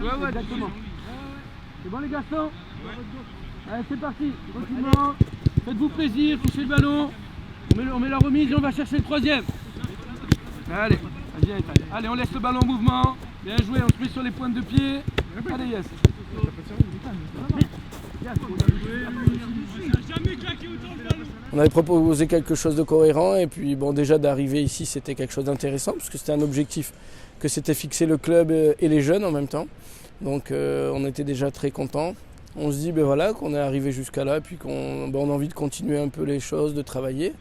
Ouais, exactement. C'est bon les garçons? Allez, c'est parti, tranquillement. Faites-vous plaisir, touchez le ballon. On met la remise et on va chercher le troisième. Allez, vas-y, allez, on laisse le ballon en mouvement. Bien joué, on se met sur les pointes de pied. Allez, yes. On avait proposé quelque chose de cohérent et puis bon, déjà d'arriver ici c'était quelque chose d'intéressant parce que c'était un objectif que s'était fixé le club et les jeunes en même temps. Donc on était déjà très contents. On se dit voilà, qu'on est arrivé jusqu'à là et puis qu'on a envie de continuer un peu les choses, de travailler.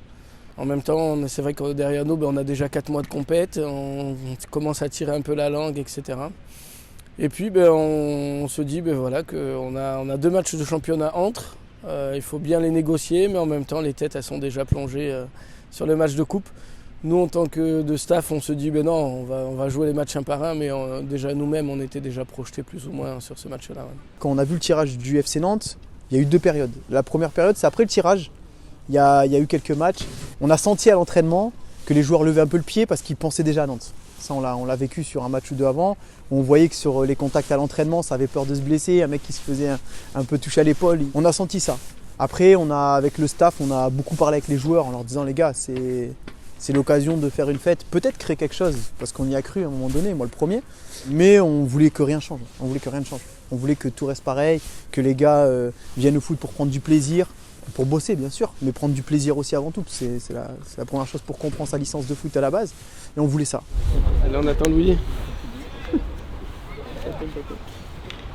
En même temps, c'est vrai que derrière nous, on a déjà 4 mois de compète, on commence à tirer un peu la langue, etc. Et puis on se dit voilà, qu'on a 2 matchs de championnat entre. Il faut bien les négocier, mais en même temps, les têtes elles sont déjà plongées sur le match de coupe. Nous, en tant que de staff, on se dit non, on va jouer les matchs un par un, mais déjà nous-mêmes, on était déjà projetés plus ou moins sur ce match-là. Ouais. Quand on a vu le tirage du FC Nantes, il y a eu 2 périodes. La première période, c'est après le tirage. Il y a eu quelques matchs. On a senti à l'entraînement que les joueurs levaient un peu le pied parce qu'ils pensaient déjà à Nantes. Ça, on l'a vécu sur un match ou 2 avant. On voyait que sur les contacts à l'entraînement, ça avait peur de se blesser. Un mec qui se faisait un peu toucher à l'épaule. On a senti ça. Après, avec le staff, on a beaucoup parlé avec les joueurs en leur disant les gars, c'est l'occasion de faire une fête, peut-être créer quelque chose, parce qu'on y a cru à un moment donné, moi le premier. Mais on voulait que rien change. On voulait que rien ne change. On voulait que tout reste pareil, que les gars viennent au foot pour prendre du plaisir. Pour bosser bien sûr, mais prendre du plaisir aussi avant tout. C'est la première chose pour qu'on prend sa licence de foot à la base. Et on voulait ça. Allez, on attend Louis.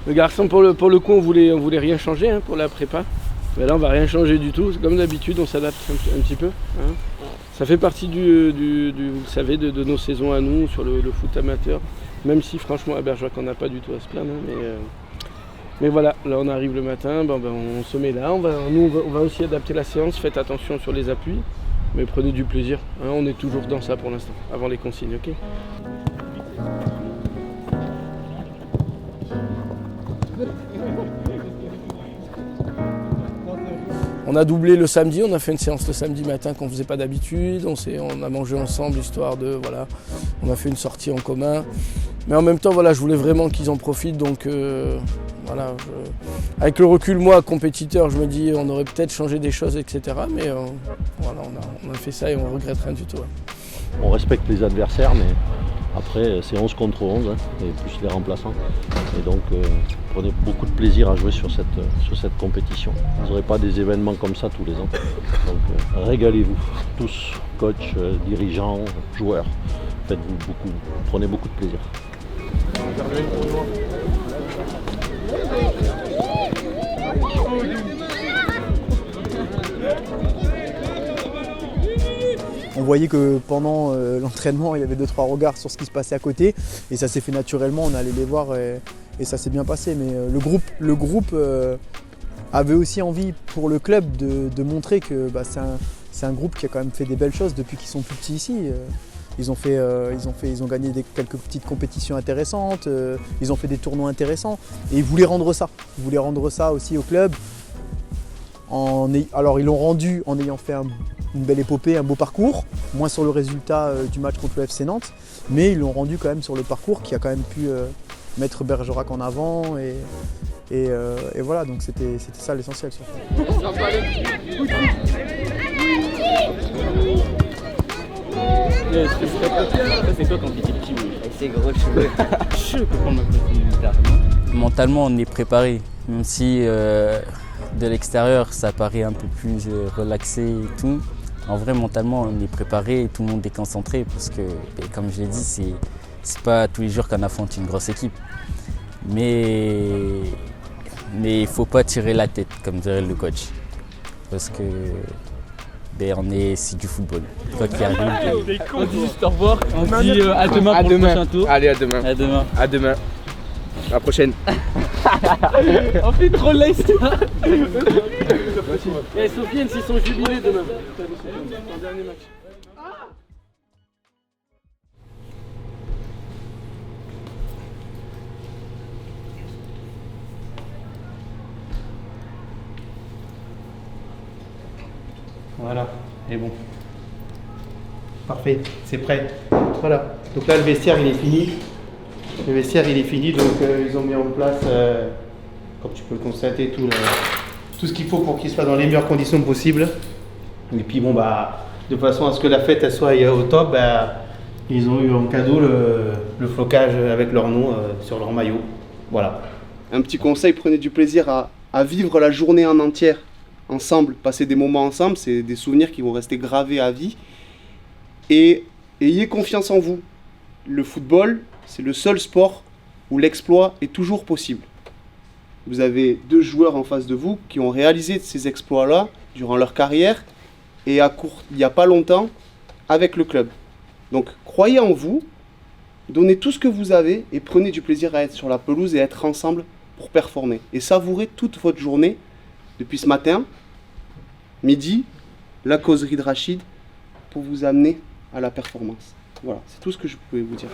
Le garçon, pour le coup, on voulait rien changer pour la prépa. Mais là, on va rien changer du tout. C'est comme d'habitude, on s'adapte un petit peu. Ça fait partie vous savez, de nos saisons à nous sur le foot amateur. Même si franchement à Bergerac, on n'a pas du tout à se plaindre. Mais voilà, là on arrive le matin, on se met là, on va aussi adapter la séance, faites attention sur les appuis, mais prenez du plaisir, on est toujours dans ça pour l'instant, avant les consignes, ok ? On a doublé le samedi, on a fait une séance le samedi matin qu'on ne faisait pas d'habitude, on a mangé ensemble histoire de, voilà, on a fait une sortie en commun. Mais en même temps, voilà, je voulais vraiment qu'ils en profitent, donc voilà. Avec le recul, moi, compétiteur, je me dis on aurait peut-être changé des choses, etc. Mais voilà, on a fait ça et on ne regrette rien du tout. Ouais. On respecte les adversaires, mais après c'est 11 contre 11, et plus les remplaçants. Et donc prenez beaucoup de plaisir à jouer sur cette compétition. Vous n'aurez pas des événements comme ça tous les ans. Donc régalez-vous, tous, coachs, dirigeants, joueurs. Prenez beaucoup de plaisir. On voyait que pendant l'entraînement, il y avait 2-3 regards sur ce qui se passait à côté. Et ça s'est fait naturellement, on allait les voir et ça s'est bien passé. Mais le groupe avait aussi envie pour le club de montrer que c'est un groupe qui a quand même fait des belles choses depuis qu'ils sont tout petits ici. Ils ont gagné quelques petites compétitions intéressantes, ils ont fait des tournois intéressants et ils voulaient rendre ça. Ils voulaient rendre ça aussi au club. Alors ils l'ont rendu en ayant fait une belle épopée, un beau parcours, moins sur le résultat du match contre le FC Nantes, mais ils l'ont rendu quand même sur le parcours qui a quand même pu mettre Bergerac en avant et voilà, donc c'était ça l'essentiel surtout. C'est quoi quand tu dis petit avec ses gros cheveux? Je peux prendre ma. Mentalement, on est préparé, même si de l'extérieur, ça paraît un peu plus relaxé et tout. En vrai, mentalement, on est préparé et tout le monde est concentré parce que, comme je l'ai dit, c'est pas tous les jours qu'on affronte une grosse équipe. Mais il ne faut pas tirer la tête, comme dirait le coach. Parce que c'est du football. Quoi qu'il arrive. On dit juste au revoir, on dit à demain pour le prochain tour. Allez, à demain. À demain. À demain. À la prochaine. On fait trop laisse. Et Sofiane, s'ils sont jubilés demain. Ton dernier match. Voilà, et bon. Parfait, c'est prêt. Voilà. Donc là, le vestiaire, il est fini. Le vestiaire, il est fini. Donc, ils ont mis en place, comme tu peux le constater, tout ce qu'il faut pour qu'il soit dans les meilleures conditions possibles. Et puis, bon, bah, de façon à ce que la fête, elle soit au top, bah, ils ont eu en cadeau le flocage avec leur nom sur leur maillot. Voilà. Un petit conseil, prenez du plaisir à vivre la journée en entière, ensemble, passer des moments ensemble, c'est des souvenirs qui vont rester gravés à vie. Et ayez confiance en vous. Le football, c'est le seul sport où l'exploit est toujours possible. Vous avez 2 joueurs en face de vous qui ont réalisé ces exploits-là durant leur carrière et il n'y a pas longtemps avec le club. Donc croyez en vous, donnez tout ce que vous avez et prenez du plaisir à être sur la pelouse et à être ensemble pour performer. Et savourez toute votre journée depuis ce matin, midi, la causerie de Rachid pour vous amener à la performance. Voilà, c'est tout ce que je pouvais vous dire.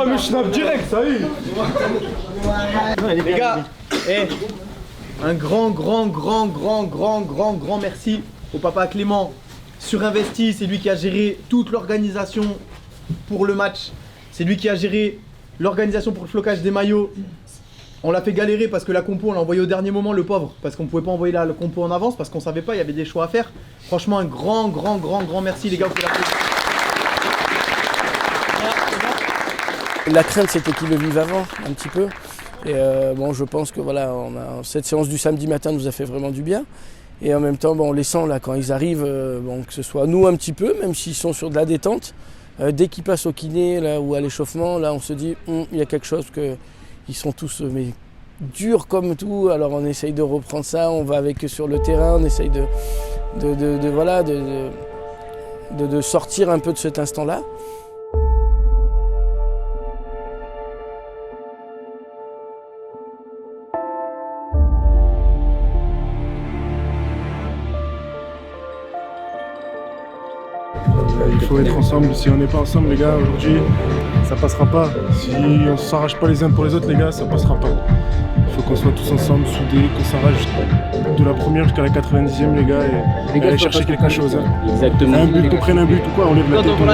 Mais je snap direct, ça y est. Les gars, un grand merci au papa Clément. Surinvesti, c'est lui qui a géré toute l'organisation pour le match. C'est lui qui a géré l'organisation pour le flocage des maillots. On l'a fait galérer parce que la compo, on l'a envoyée au dernier moment, le pauvre. Parce qu'on pouvait pas envoyer la compo en avance, parce qu'on savait pas, il y avait des choix à faire. Franchement, un grand merci les gars. Vous pouvez l'applaudir. La crainte, c'était qu'ils le vivent avant, un petit peu. Et bon, je pense que voilà, cette séance du samedi matin nous a fait vraiment du bien. Et en même temps, bon, on les sent là, quand ils arrivent, bon, que ce soit nous un petit peu, même s'ils sont sur de la détente. Dès qu'ils passent au kiné là, ou à l'échauffement, là, on se dit, il y a quelque chose qu'ils sont tous mais, durs comme tout. Alors on essaye de reprendre ça, on va avec eux sur le terrain, on essaye de sortir un peu de cet instant-là. Il faut être ensemble. Si on n'est pas ensemble, les gars, aujourd'hui, ça passera pas. Si on ne s'arrache pas les uns pour les autres, les gars, ça passera pas. Il faut qu'on soit tous ensemble, soudés, qu'on s'arrache de la première jusqu'à la 90e, les gars, et aller chercher quelque chose. Hein. Exactement. Un but, qu'on prenne un but ou quoi, on lève la tête, on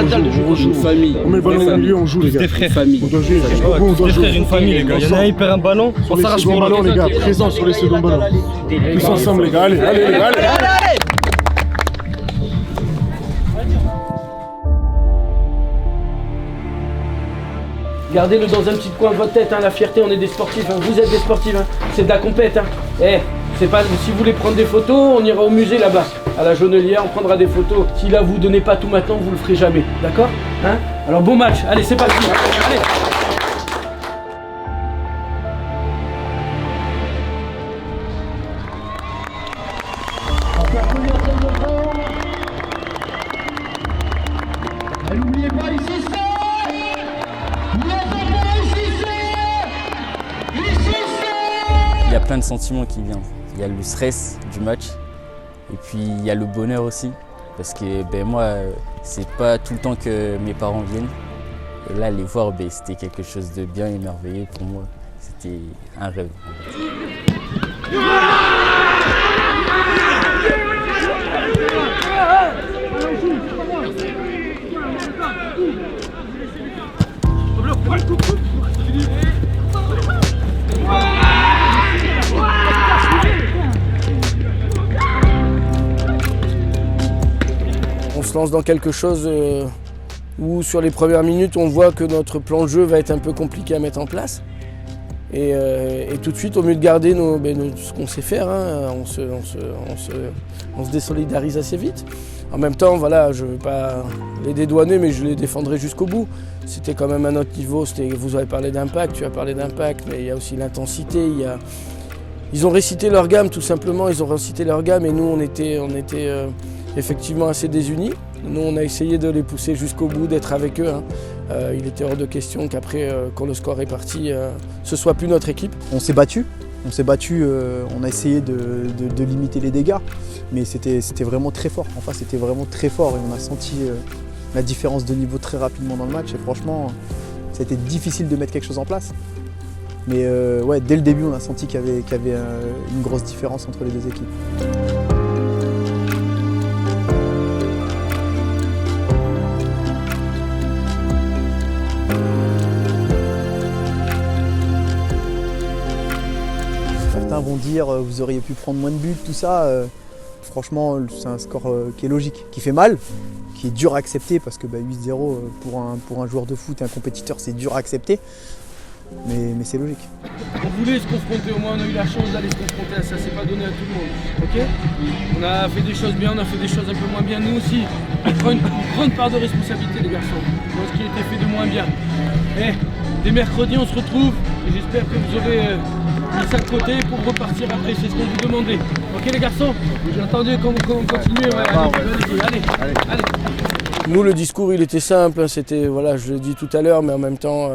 rejoue. Une famille. On met le ballon au milieu, on joue, les gars. Des frères. Famille. On doit jouer. On doit jouer. Une famille, les gars. Il y en a un, il perd un ballon, Sur les seconds ballons, les gars, présents sur les seconds ballons. Tous ensemble, les gars, allez. Gardez-le dans un petit coin de votre tête, hein, la fierté, on est des sportifs, hein. Vous êtes des sportifs, hein. C'est de la compète. Hein. C'est pas, si vous voulez prendre des photos, on ira au musée là-bas, à la Jaunelière, on prendra des photos. Si là vous donnez pas tout maintenant, vous le ferez jamais, d'accord, hein? Alors bon match, allez c'est parti, allez. N'oubliez pas ici c'est Il y a plein de sentiments qui viennent. Il y a le stress du match et puis il y a le bonheur aussi. Parce que moi, c'est pas tout le temps que mes parents viennent. Et là, les voir, c'était quelque chose de bien et merveilleux pour moi. C'était un rêve. On se lance dans quelque chose où sur les premières minutes on voit que notre plan de jeu va être un peu compliqué à mettre en place. Et tout de suite, au mieux de garder ce qu'on sait faire, hein, on se désolidarise assez vite. En même temps, voilà, je ne veux pas les dédouaner, mais je les défendrai jusqu'au bout. C'était quand même à notre niveau, vous avez parlé d'impact, tu as parlé d'impact, mais il y a aussi l'intensité. Ils ont récité leur gamme tout simplement, ils ont récité leur gamme et nous on était effectivement assez désunis. Nous on a essayé de les pousser jusqu'au bout, d'être avec eux. Hein. Il était hors de question qu'après, quand le score est parti, ce soit plus notre équipe. On s'est battu, on a essayé de limiter les dégâts, mais c'était vraiment très fort. Enfin, c'était vraiment très fort et on a senti la différence de niveau très rapidement dans le match. Et franchement, c'était difficile de mettre quelque chose en place. Mais ouais, dès le début, on a senti qu'il y avait une grosse différence entre les deux équipes. Certains vont dire vous auriez pu prendre moins de buts, tout ça. Franchement, c'est un score qui est logique, qui fait mal, qui est dur à accepter parce que 8-0 pour un joueur de foot et un compétiteur, c'est dur à accepter. Mais c'est logique. On voulait se confronter, au moins on a eu la chance d'aller se confronter à ça, c'est pas donné à tout le monde. Ok ? On a fait des choses bien, on a fait des choses un peu moins bien, nous aussi. On prend une grande part de responsabilité les garçons, dans ce qui a été fait de moins bien. Et dès mercredi on se retrouve et j'espère que vous aurez mis ça de côté pour repartir après, c'est ce qu'on vous demandait. Ok les garçons ? J'ai entendu qu'on continue, ouais, allez. Nous le discours il était simple, c'était, voilà, je l'ai dit tout à l'heure, mais en même temps...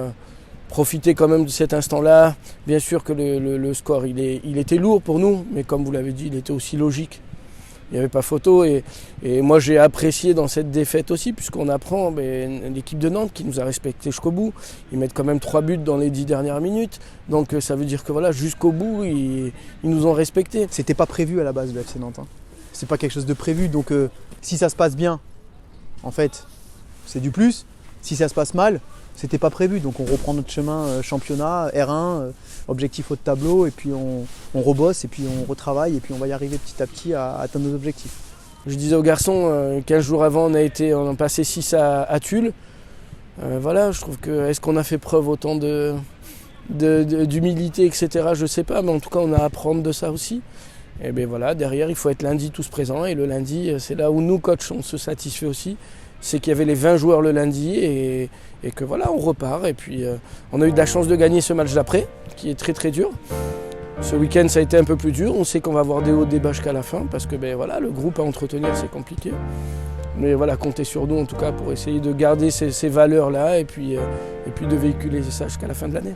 profiter quand même de cet instant-là. Bien sûr que le score, il était lourd pour nous, mais comme vous l'avez dit, il était aussi logique. Il n'y avait pas photo. Et moi, j'ai apprécié dans cette défaite aussi, puisqu'on apprend l'équipe de Nantes qui nous a respecté jusqu'au bout. Ils mettent quand même 3 buts dans les 10 dernières minutes. Donc ça veut dire que voilà, jusqu'au bout, ils nous ont respectés. C'était pas prévu à la base, le FC Nantes. C'est pas quelque chose de prévu. Donc si ça se passe bien, en fait, c'est du plus. Si ça se passe mal, c'était pas prévu, donc on reprend notre chemin championnat, R1, objectif haut de tableau, et puis on rebosse, et puis on retravaille, et puis on va y arriver petit à petit à atteindre nos objectifs. Je disais aux garçons, 15 jours avant, on a passé 6 à Tulle. Voilà, je trouve que, est-ce qu'on a fait preuve autant d'humilité, etc. Je sais pas, mais en tout cas, on a à apprendre de ça aussi. Et bien voilà, derrière, il faut être lundi tous présents, et le lundi, c'est là où nous, coach, on se satisfait aussi. C'est qu'il y avait les 20 joueurs le lundi et que voilà, on repart. Et puis on a eu de la chance de gagner ce match d'après, qui est très très dur. Ce week-end, ça a été un peu plus dur. On sait qu'on va avoir des hauts, des bas jusqu'à la fin, parce que voilà, le groupe à entretenir, c'est compliqué. Mais voilà, comptez sur nous en tout cas pour essayer de garder ces valeurs-là et puis de véhiculer ça jusqu'à la fin de l'année.